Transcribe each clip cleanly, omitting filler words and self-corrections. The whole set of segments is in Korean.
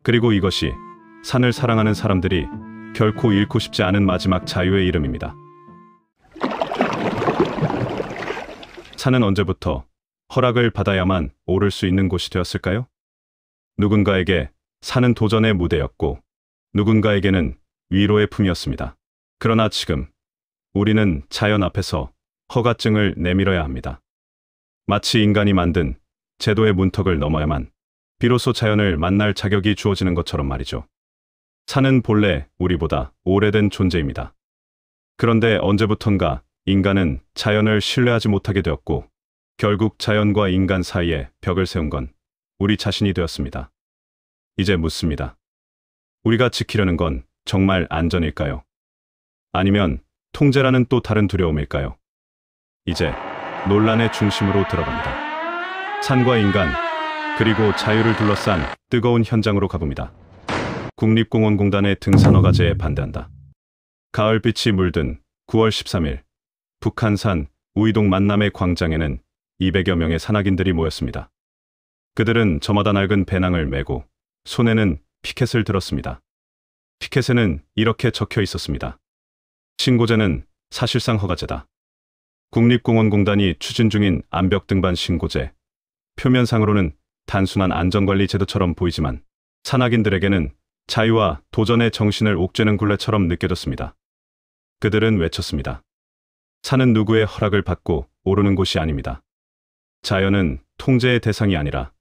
그리고 이것이 산을 사랑하는 사람들이 결코 잃고 싶지 않은 마지막 자유의 이름입니다. 산은 언제부터 허락을 받아야만 오를 수 있는 곳이 되었을까요? 누군가에게 산은 도전의 무대였고 누군가에게는 위로의 품이었습니다. 그러나 지금 우리는 자연 앞에서 허가증을 내밀어야 합니다. 마치 인간이 만든 제도의 문턱을 넘어야만 비로소 자연을 만날 자격이 주어지는 것처럼 말이죠. 산은 본래 우리보다 오래된 존재입니다. 그런데 언제부턴가 인간은 자연을 신뢰하지 못하게 되었고 결국 자연과 인간 사이에 벽을 세운 건 우리 자신이 되었습니다. 이제 묻습니다. 우리가 지키려는 건 정말 안전일까요? 아니면 통제라는 또 다른 두려움일까요? 이제 논란의 중심으로 들어갑니다. 산과 인간, 그리고 자유를 둘러싼 뜨거운 현장으로 가봅니다. 국립공원공단의 등산허가제에 반대한다. 가을빛이 물든 9월 13일 북한산 우이동 만남의 광장에는 200여 명의 산악인들이 모였습니다. 그들은 저마다 낡은 배낭을 메고 손에는 피켓을 들었습니다. 피켓에는 이렇게 적혀 있었습니다. 신고제는 사실상 허가제다. 국립공원공단이 추진 중인 암벽 등반 신고제. 표면상으로는 단순한 안전관리 제도처럼 보이지만 산악인들에게는 자유와 도전의 정신을 옥죄는 굴레처럼 느껴졌습니다. 그들은 외쳤습니다. 산은 누구의 허락을 받고 오르는 곳이 아닙니다. 자연은 통제의 대상이 아니라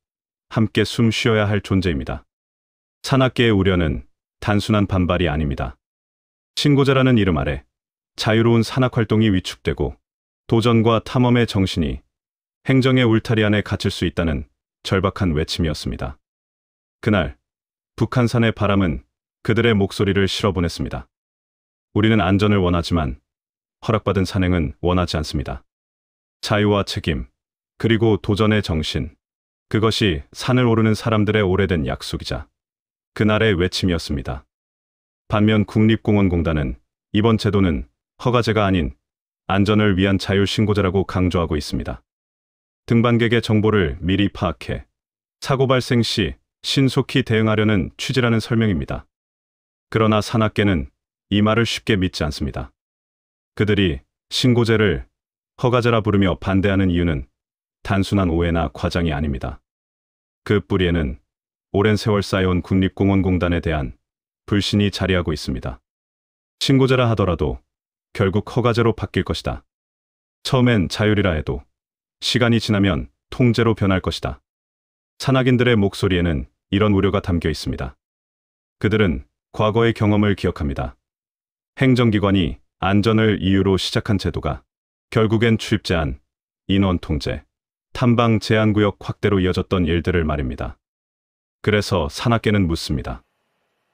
함께 숨 쉬어야 할 존재입니다. 산악계의 우려는 단순한 반발이 아닙니다. 신고제라는 이름 아래 자유로운 산악활동이 위축되고 도전과 탐험의 정신이 행정의 울타리 안에 갇힐 수 있다는 절박한 외침이었습니다. 그날 북한산의 바람은 그들의 목소리를 실어보냈습니다. 우리는 안전을 원하지만 허락받은 산행은 원하지 않습니다. 자유와 책임, 그리고 도전의 정신, 그것이 산을 오르는 사람들의 오래된 약속이자 그날의 외침이었습니다. 반면 국립공원공단은 이번 제도는 허가제가 아닌 안전을 위한 자율신고제라고 강조하고 있습니다. 등반객의 정보를 미리 파악해 사고 발생 시 신속히 대응하려는 취지라는 설명입니다. 그러나 산악계는 이 말을 쉽게 믿지 않습니다. 그들이 신고제를 허가제라 부르며 반대하는 이유는 단순한 오해나 과장이 아닙니다. 그 뿌리에는 오랜 세월 쌓여온 국립공원공단에 대한 불신이 자리하고 있습니다. 신고제라 하더라도 결국 허가제로 바뀔 것이다. 처음엔 자율이라 해도 시간이 지나면 통제로 변할 것이다. 산악인들의 목소리에는 이런 우려가 담겨 있습니다. 그들은 과거의 경험을 기억합니다. 행정기관이 안전을 이유로 시작한 제도가 결국엔 출입 제한, 인원 통제, 탐방 제한구역 확대로 이어졌던 일들을 말입니다. 그래서 산악계는 묻습니다.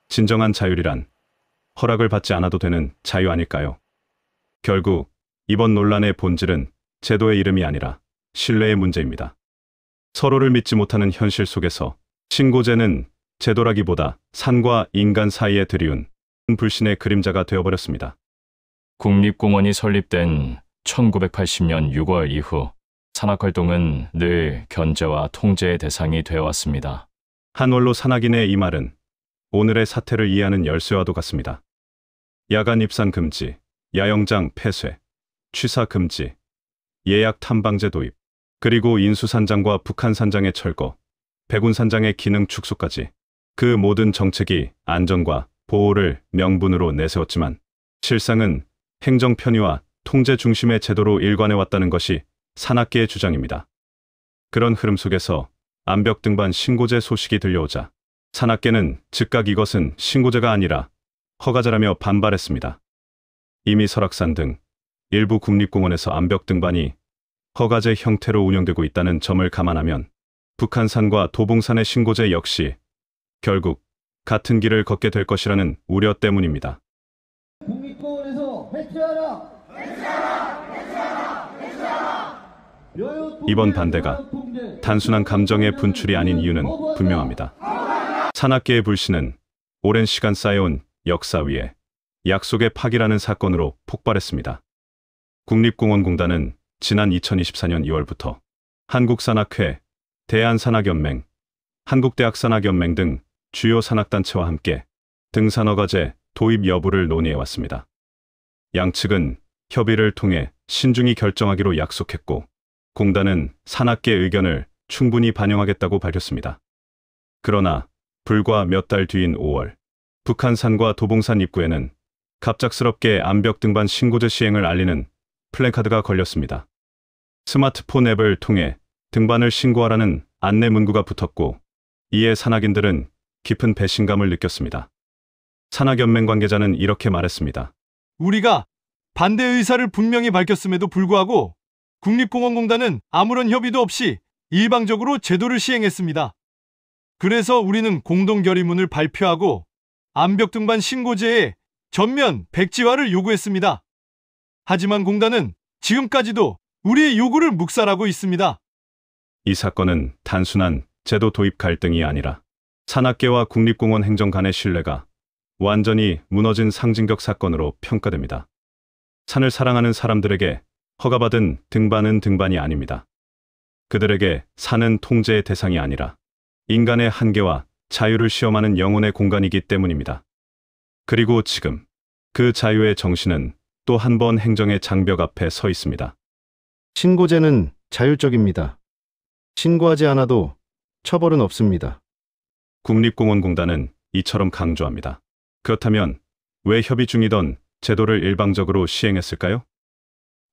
진정한 자율이란 허락을 받지 않아도 되는 자유 아닐까요? 결국 이번 논란의 본질은 제도의 이름이 아니라 신뢰의 문제입니다. 서로를 믿지 못하는 현실 속에서 신고제는 제도라기보다 산과 인간 사이에 드리운 불신의 그림자가 되어버렸습니다. 국립공원이 설립된 1980년 6월 이후 산악활동은 늘 견제와 통제의 대상이 되어왔습니다. 한 원로 산악인의 이 말은 오늘의 사태를 이해하는 열쇠와도 같습니다. 야간 입산 금지, 야영장 폐쇄, 취사 금지, 예약 탐방제 도입, 그리고 인수산장과 북한산장의 철거, 백운산장의 기능 축소까지 그 모든 정책이 안전과 보호를 명분으로 내세웠지만 실상은 행정 편의와 통제 중심의 제도로 일관해왔다는 것이 산악계의 주장입니다. 그런 흐름 속에서 암벽 등반 신고제 소식이 들려오자 산악계는 즉각 이것은 신고제가 아니라 허가제라며 반발했습니다. 이미 설악산 등 일부 국립공원에서 암벽 등반이 허가제 형태로 운영되고 있다는 점을 감안하면 북한산과 도봉산의 신고제 역시 결국 같은 길을 걷게 될 것이라는 우려 때문입니다. 국립공원에서 해체하라! 해체하라! 해체하라! 해체하라! 이번 반대가 단순한 감정의 분출이 아닌 이유는 분명합니다. 산악계의 불신은 오랜 시간 쌓여온 역사 위에 약속의 파기라는 사건으로 폭발했습니다. 국립공원공단은 지난 2024년 2월부터 한국산악회, 대한산악연맹, 한국대학산악연맹 등 주요 산악단체와 함께 등산허가제 도입 여부를 논의해왔습니다. 양측은 협의를 통해 신중히 결정하기로 약속했고, 공단은 산악계 의견을 충분히 반영하겠다고 밝혔습니다. 그러나 불과 몇 달 뒤인 5월, 북한산과 도봉산 입구에는 갑작스럽게 암벽 등반 신고제 시행을 알리는 플래카드가 걸렸습니다. 스마트폰 앱을 통해 등반을 신고하라는 안내 문구가 붙었고, 이에 산악인들은 깊은 배신감을 느꼈습니다. 산악연맹 관계자는 이렇게 말했습니다. 우리가 반대 의사를 분명히 밝혔음에도 불구하고 국립공원공단은 아무런 협의도 없이 일방적으로 제도를 시행했습니다. 그래서 우리는 공동 결의문을 발표하고 암벽 등반 신고제의 전면 백지화를 요구했습니다. 하지만 공단은 지금까지도 우리의 요구를 묵살하고 있습니다. 이 사건은 단순한 제도 도입 갈등이 아니라 산악계와 국립공원 행정 간의 신뢰가 완전히 무너진 상징적 사건으로 평가됩니다. 산을 사랑하는 사람들에게 허가받은 등반은 등반이 아닙니다. 그들에게 산은 통제의 대상이 아니라 인간의 한계와 자유를 시험하는 영혼의 공간이기 때문입니다. 그리고 지금 그 자유의 정신은 또 한 번 행정의 장벽 앞에 서 있습니다. 신고제는 자율적입니다. 신고하지 않아도 처벌은 없습니다. 국립공원공단은 이처럼 강조합니다. 그렇다면 왜 협의 중이던 제도를 일방적으로 시행했을까요?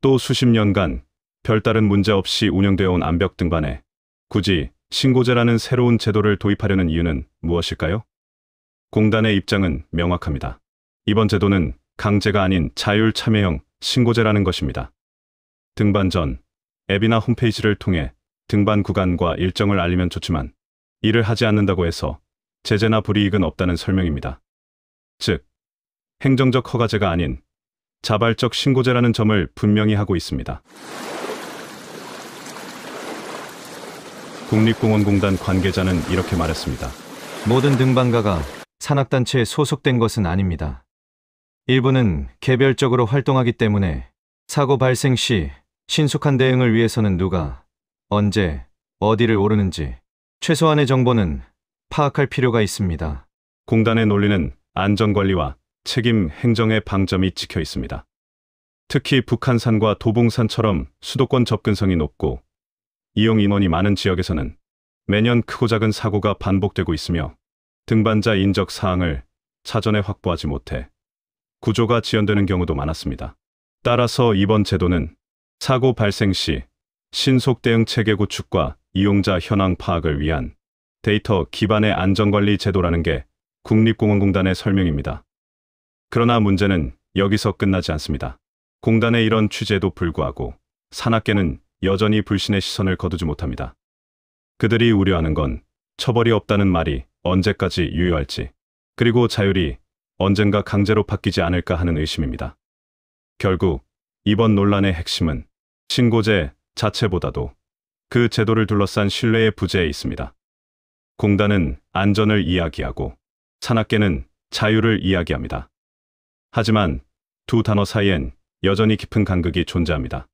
또 수십 년간 별다른 문제 없이 운영되어 온 암벽 등반에 굳이 신고제라는 새로운 제도를 도입하려는 이유는 무엇일까요? 공단의 입장은 명확합니다. 이번 제도는 강제가 아닌 자율 참여형 신고제라는 것입니다. 등반 전 앱이나 홈페이지를 통해 등반 구간과 일정을 알리면 좋지만 이를 하지 않는다고 해서 제재나 불이익은 없다는 설명입니다. 즉, 행정적 허가제가 아닌 자발적 신고제라는 점을 분명히 하고 있습니다. 국립공원공단 관계자는 이렇게 말했습니다. 모든 등반가가 산악단체에 소속된 것은 아닙니다. 일부는 개별적으로 활동하기 때문에 사고 발생 시 신속한 대응을 위해서는 누가, 언제, 어디를 오르는지 최소한의 정보는 파악할 필요가 있습니다. 공단의 논리는 안전관리와 책임 행정의 방점이 찍혀 있습니다. 특히 북한산과 도봉산처럼 수도권 접근성이 높고 이용 인원이 많은 지역에서는 매년 크고 작은 사고가 반복되고 있으며 등반자 인적 사항을 사전에 확보하지 못해 구조가 지연되는 경우도 많았습니다. 따라서 이번 제도는 사고 발생 시 신속 대응 체계 구축과 이용자 현황 파악을 위한 데이터 기반의 안전관리 제도라는 게 국립공원공단의 설명입니다. 그러나 문제는 여기서 끝나지 않습니다. 공단의 이런 취재에도 불구하고 산악계는 여전히 불신의 시선을 거두지 못합니다. 그들이 우려하는 건 처벌이 없다는 말이 언제까지 유효할지, 그리고 자율이 언젠가 강제로 바뀌지 않을까 하는 의심입니다. 결국 이번 논란의 핵심은 신고제 자체보다도 그 제도를 둘러싼 신뢰의 부재에 있습니다. 공단은 안전을 이야기하고 산악계는 자유를 이야기합니다. 하지만 두 단어 사이엔 여전히 깊은 간극이 존재합니다.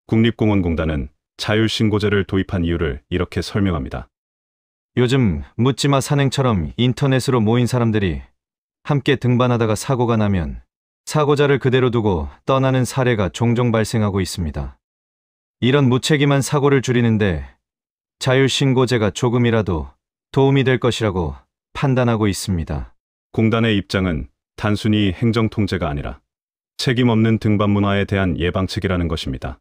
국립공원공단은 자율신고제를 도입한 이유를 이렇게 설명합니다. 요즘 묻지마 산행처럼 인터넷으로 모인 사람들이 함께 등반하다가 사고가 나면 사고자를 그대로 두고 떠나는 사례가 종종 발생하고 있습니다. 이런 무책임한 사고를 줄이는데 자율신고제가 조금이라도 도움이 될 것이라고 판단하고 있습니다. 공단의 입장은 단순히 행정통제가 아니라 책임 없는 등반 문화에 대한 예방책이라는 것입니다.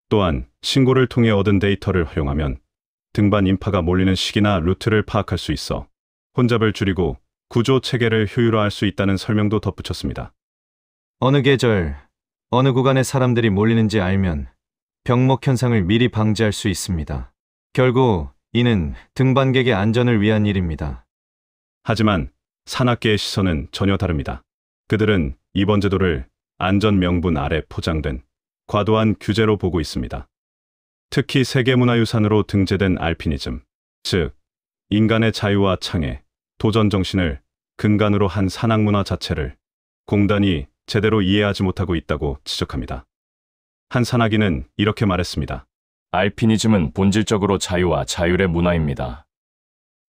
또한 신고를 통해 얻은 데이터를 활용하면 등반 인파가 몰리는 시기나 루트를 파악할 수 있어 혼잡을 줄이고 구조 체계를 효율화할 수 있다는 설명도 덧붙였습니다. 어느 계절, 어느 구간에 사람들이 몰리는지 알면 병목 현상을 미리 방지할 수 있습니다. 결국 이는 등반객의 안전을 위한 일입니다. 하지만 산악계의 시선은 전혀 다릅니다. 그들은 이번 제도를 안전 명분 아래 포장된 과도한 규제로 보고 있습니다. 특히 세계문화유산으로 등재된 알피니즘, 즉 인간의 자유와 창의, 도전 정신을 근간으로 한 산악문화 자체를 공단이 제대로 이해하지 못하고 있다고 지적합니다. 한 산악인은 이렇게 말했습니다. 알피니즘은 본질적으로 자유와 자율의 문화입니다.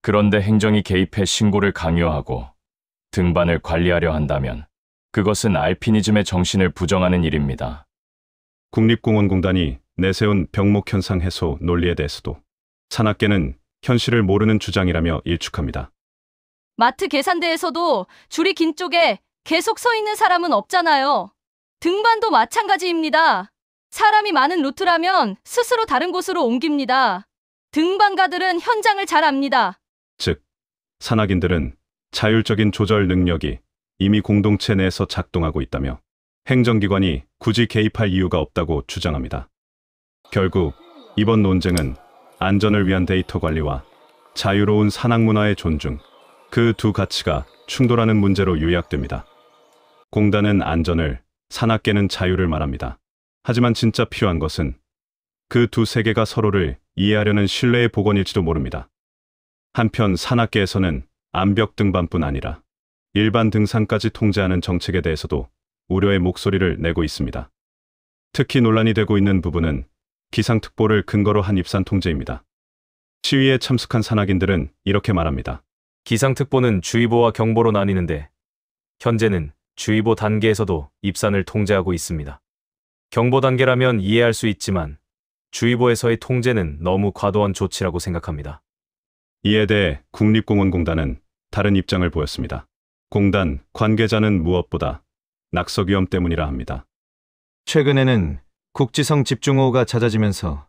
그런데 행정이 개입해 신고를 강요하고 등반을 관리하려 한다면 그것은 알피니즘의 정신을 부정하는 일입니다. 국립공원공단이 내세운 병목 현상 해소 논리에 대해서도 산악계는 현실을 모르는 주장이라며 일축합니다. 마트 계산대에서도 줄이 긴 쪽에 계속 서 있는 사람은 없잖아요. 등반도 마찬가지입니다. 사람이 많은 루트라면 스스로 다른 곳으로 옮깁니다. 등반가들은 현장을 잘 압니다. 즉, 산악인들은 자율적인 조절 능력이 이미 공동체 내에서 작동하고 있다며 행정기관이 굳이 개입할 이유가 없다고 주장합니다. 결국 이번 논쟁은 안전을 위한 데이터 관리와 자유로운 산악 문화의 존중, 그 두 가치가 충돌하는 문제로 요약됩니다. 공단은 안전을, 산악계는 자유를 말합니다. 하지만 진짜 필요한 것은 그 두 세계가 서로를 이해하려는 신뢰의 복원일지도 모릅니다. 한편 산악계에서는 암벽 등반뿐 아니라 일반 등산까지 통제하는 정책에 대해서도 우려의 목소리를 내고 있습니다. 특히 논란이 되고 있는 부분은 기상특보를 근거로 한 입산 통제입니다. 시위에 참석한 산악인들은 이렇게 말합니다. 기상특보는 주의보와 경보로 나뉘는데 현재는 주의보 단계에서도 입산을 통제하고 있습니다. 경보 단계라면 이해할 수 있지만 주의보에서의 통제는 너무 과도한 조치라고 생각합니다. 이에 대해 국립공원공단은 다른 입장을 보였습니다. 공단 관계자는 무엇보다 낙석 위험 때문이라 합니다. 최근에는 국지성 집중호우가 잦아지면서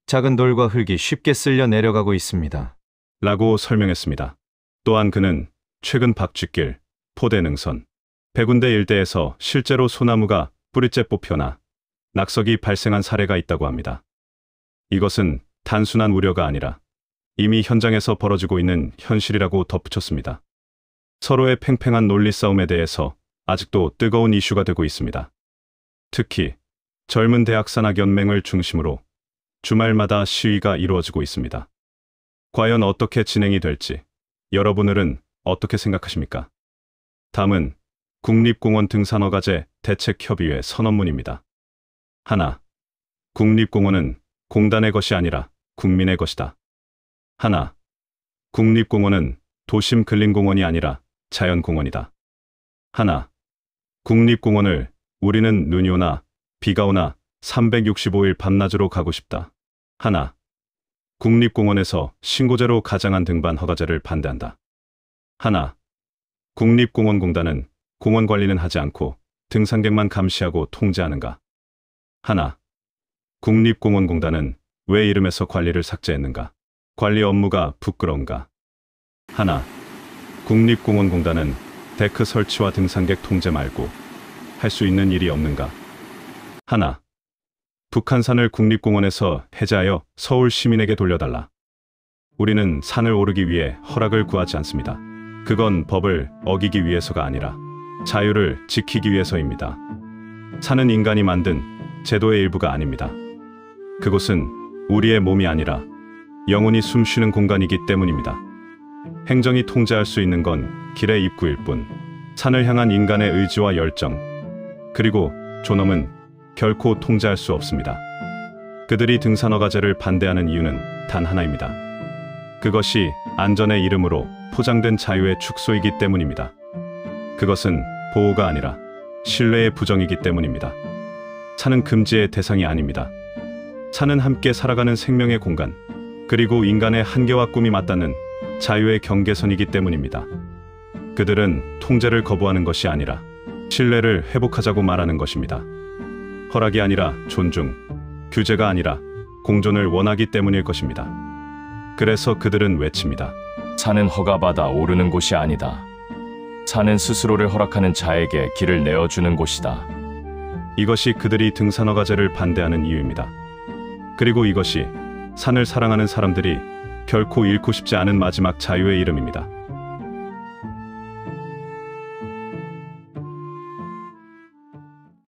작은 돌과 흙이 쉽게 쓸려 내려가고 있습니다. 라고 설명했습니다. 또한 그는 최근 박쥐길, 포대능선, 백운대 일대에서 실제로 소나무가 뿌리째 뽑혀나 낙석이 발생한 사례가 있다고 합니다. 이것은 단순한 우려가 아니라 이미 현장에서 벌어지고 있는 현실이라고 덧붙였습니다. 서로의 팽팽한 논리 싸움에 대해서 아직도 뜨거운 이슈가 되고 있습니다. 특히 젊은 대학 산악연맹을 중심으로 주말마다 시위가 이루어지고 있습니다. 과연 어떻게 진행이 될지 여러분들은 어떻게 생각하십니까? 다음은 국립공원 등산허가제 대책협의회 선언문입니다. 하나, 국립공원은 공단의 것이 아니라 국민의 것이다. 하나, 국립공원은 도심 근린공원이 아니라 자연공원이다. 하나, 국립공원을 우리는 눈이 오나 비가 오나 365일 밤낮으로 가고 싶다. 하나, 국립공원에서 신고제로 가장한 등반 허가제를 반대한다. 하나, 국립공원공단은 공원 관리는 하지 않고 등산객만 감시하고 통제하는가? 하나, 국립공원공단은 왜 이름에서 관리를 삭제했는가? 관리 업무가 부끄러운가? 하나, 국립공원공단은 데크 설치와 등산객 통제 말고 할 수 있는 일이 없는가? 하나, 북한산을 국립공원에서 해제하여 서울 시민에게 돌려달라. 우리는 산을 오르기 위해 허락을 구하지 않습니다. 그건 법을 어기기 위해서가 아니라 자유를 지키기 위해서입니다. 산은 인간이 만든 제도의 일부가 아닙니다. 그곳은 우리의 몸이 아니라 영혼이 숨쉬는 공간이기 때문입니다. 행정이 통제할 수 있는 건 길의 입구일 뿐, 산을 향한 인간의 의지와 열정, 그리고 존엄은 결코 통제할 수 없습니다. 그들이 등산허가제를 반대하는 이유는 단 하나입니다. 그것이 안전의 이름으로 포장된 자유의 축소이기 때문입니다. 그것은 보호가 아니라 신뢰의 부정이기 때문입니다. 산은 금지의 대상이 아닙니다. 산은 함께 살아가는 생명의 공간, 그리고 인간의 한계와 꿈이 맞닿는 자유의 경계선이기 때문입니다. 그들은 통제를 거부하는 것이 아니라 신뢰를 회복하자고 말하는 것입니다. 허락이 아니라 존중, 규제가 아니라 공존을 원하기 때문일 것입니다. 그래서 그들은 외칩니다. 산은 허가받아 오르는 곳이 아니다. 산은 스스로를 허락하는 자에게 길을 내어주는 곳이다. 이것이 그들이 등산허가제를 반대하는 이유입니다. 그리고 이것이 산을 사랑하는 사람들이 결코 잃고 싶지 않은 마지막 자유의 이름입니다.